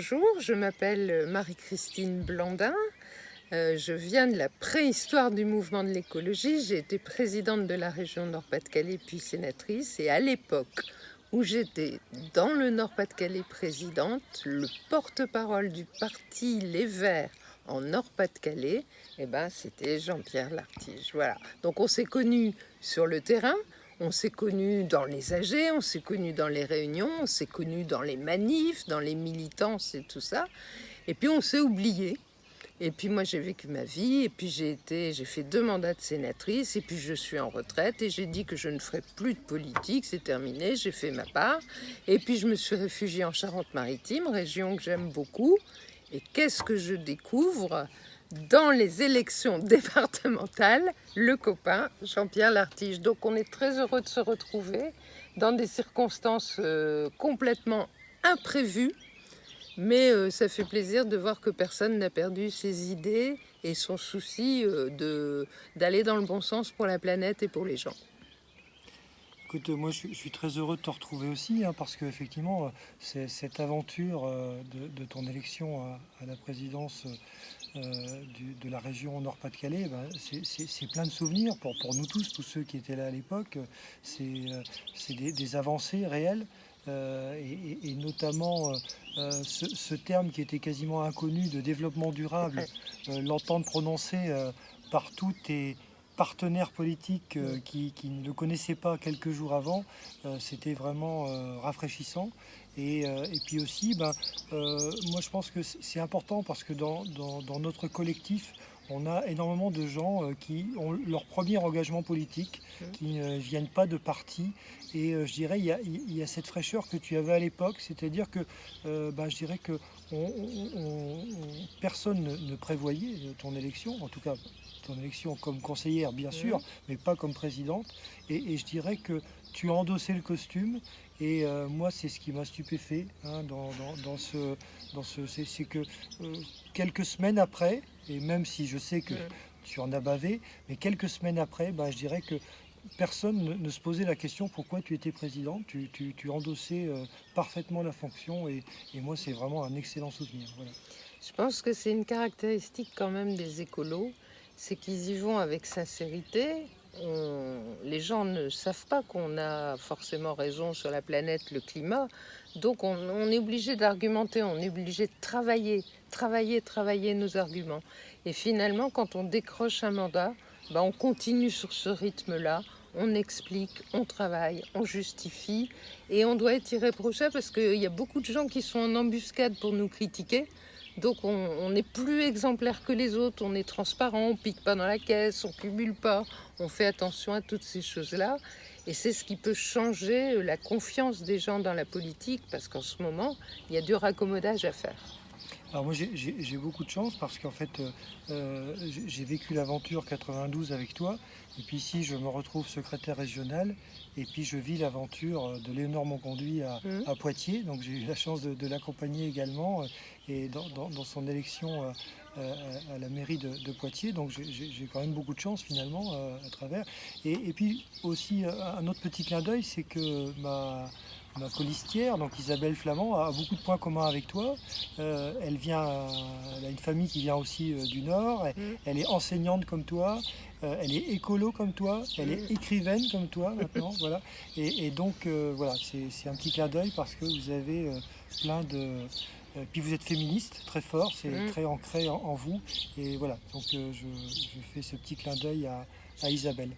bonjour, je m'appelle Marie-Christine Blandin. Je viens de la préhistoire du mouvement de l'écologie. J'ai été présidente de la région Nord-Pas-de-Calais puis sénatrice. Et à l'époque où j'étais dans le Nord-Pas-de-Calais présidente, le porte-parole du parti Les Verts en Nord-Pas-de-Calais, c'était Jean-Pierre Lartige. Voilà. Donc on s'est connus sur le terrain. On s'est connus dans les AG, on s'est connus dans les réunions, on s'est connus dans les manifs, dans les militances et tout ça. Et puis on s'est oubliés. Et puis moi j'ai vécu ma vie, et puis j'ai fait 2 mandats de sénatrice, et puis je suis en retraite, et j'ai dit que je ne ferai plus de politique, c'est terminé, j'ai fait ma part. Et puis je me suis réfugiée en Charente-Maritime, région que j'aime beaucoup. Et qu'est-ce que je découvre ? Dans les élections départementales, le copain Jean-Pierre Lartige. Donc on est très heureux de se retrouver dans des circonstances complètement imprévues, mais ça fait plaisir de voir que personne n'a perdu ses idées et son souci d'aller dans le bon sens pour la planète et pour les gens. Écoute, moi je suis très heureux de te retrouver aussi, parce qu'effectivement, cette aventure de ton élection à la présidence de la région Nord-Pas-de-Calais, c'est plein de souvenirs pour nous tous ceux qui étaient là à l'époque. C'est des avancées réelles. Et notamment ce terme qui était quasiment inconnu de développement durable, l'entendre prononcer par tous tes partenaires politiques qui ne le connaissaient pas quelques jours avant, c'était vraiment rafraîchissant. Et puis aussi, moi je pense que c'est important parce que dans notre collectif, on a énormément de gens qui ont leur premier engagement politique, qui ne viennent pas de parti. Et je dirais, il y a cette fraîcheur que tu avais à l'époque, c'est-à-dire que je dirais que personne ne prévoyait ton élection, en tout cas ton élection comme conseillère, bien sûr, mais pas comme présidente. Et je dirais que tu as endossé le costume. Et moi, c'est ce qui m'a stupéfait c'est que quelques semaines après, et même si je sais que tu en as bavé, mais quelques semaines après, je dirais que personne ne se posait la question pourquoi tu étais président. Tu endossais parfaitement la fonction, et moi, c'est vraiment un excellent souvenir. Voilà. Je pense que c'est une caractéristique quand même des écolos, c'est qu'ils y vont avec sincérité. Les gens ne savent pas qu'on a forcément raison sur la planète, le climat. Donc on est obligé d'argumenter, on est obligé de travailler nos arguments. Et finalement, quand on décroche un mandat, on continue sur ce rythme-là. On explique, on travaille, on justifie. Et on doit être irréprochable parce qu'il y a beaucoup de gens qui sont en embuscade pour nous critiquer. Donc on est plus exemplaire que les autres, on est transparent, on pique pas dans la caisse, on cumule pas, on fait attention à toutes ces choses-là. Et c'est ce qui peut changer la confiance des gens dans la politique, parce qu'en ce moment, il y a du raccommodage à faire. Alors moi j'ai beaucoup de chance parce qu'en fait j'ai vécu l'aventure 92 avec toi, et puis ici je me retrouve secrétaire régional, et puis je vis l'aventure de Léonore Monconduit à Poitiers. Donc j'ai eu la chance de l'accompagner également, et dans son élection à la mairie de Poitiers. Donc j'ai quand même beaucoup de chance finalement à travers. Et puis aussi un autre petit clin d'œil, c'est que ma colistière, donc Isabelle Flamand, a beaucoup de points communs avec toi. Elle a une famille qui vient aussi du Nord. Elle est enseignante comme toi. Elle est écolo comme toi. Elle est écrivaine comme toi maintenant. Voilà. Et donc voilà, c'est un petit clin d'œil parce que vous avez plein de... puis vous êtes féministe, très fort, c'est très ancré en vous. Et voilà, donc je fais ce petit clin d'œil à Isabelle.